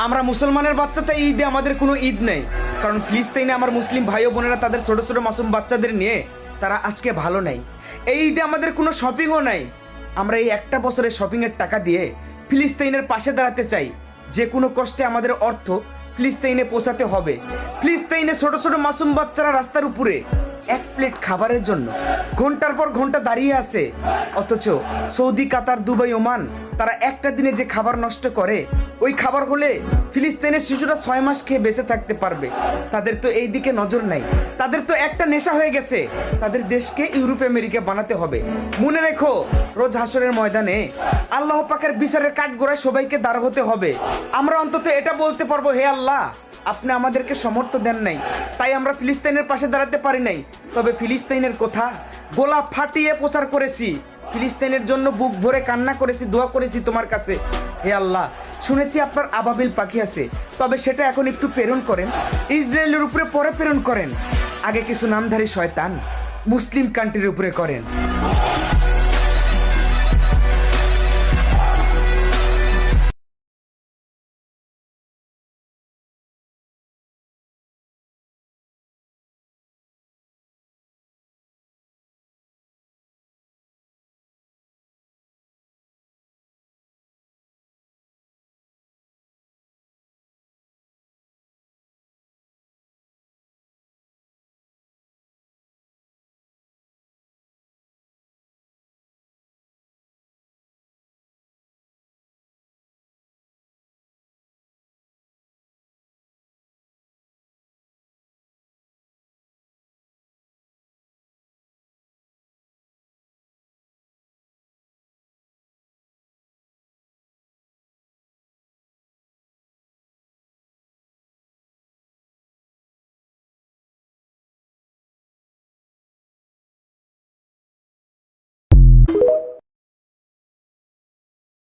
আমরা মুসলমানের বাচ্চাতে ঈদে আমাদের কোনো ঈদ নেই, কারণ ফিলিস্তিনে আমার মুসলিম ভাই ও বোনেরা তাদের ছোট ছোট মাসুম বাচ্চাদের নিয়ে তারা আজকে ভালো নেই। এই ঈদে আমাদের কোনো শপিংও নাই। আমরা এই একটা বছরের শপিংয়ের টাকা দিয়ে ফিলিস্তিনের পাশে দাঁড়াতে চাই। যে কোনো কষ্টে আমাদের অর্থ ফিলিস্তিনে পৌঁছাতে হবে। ফিলিস্তিনে ছোট ছোট মাসুম বাচ্চারা রাস্তার উপরে এক প্লেট খাবারের জন্য ঘন্টার পর ঘন্টা দাঁড়িয়ে আছে, অথচ সৌদি, কাতার, দুবাই, ওমান তারা একটা দিনে যে খাবার নষ্ট করে, ওই খাবার হলে ফিলিস্তিনের শিশুরা 6 মাস খেয়ে বেঁচে থাকতে পারবে। তাদের তো এই দিকে নজর নাই। তাদের তো একটা নেশা হয়ে গেছে, তাদের দেশকে ইউরোপ আমেরিকা বানাতে হবে। মনে রেখো, রোজ হাসরের ময়দানে আল্লাহ পাকের বিচারের কাঠগড়ায় সবাইকে দাঁড় হতে হবে। আমরা অন্তত এটা বলতে পারবো, হে আল্লাহ, আপনি আমাদেরকে সমর্থ দেন নাই, তাই আমরা ফিলিস্তিনের পাশে দাঁড়াতে পারি নাই। তবে ফিলিস্তিনের কথা গোলা ফাটিয়ে প্রচার করেছি, ফিলিস্তিনের জন্য বুক ভরে কান্না করেছি, দোয়া করেছি তোমার কাছে। হে আল্লাহ, শুনেছি আপনার আবাবিল পাখি আছে, তবে সেটা এখন একটু প্রেরণ করেন, ইসরায়েলের উপরে পরে প্রেরণ করেন। আগে কিছু নামধারী শয়তান মুসলিম কান্ট্রির উপরে করেন।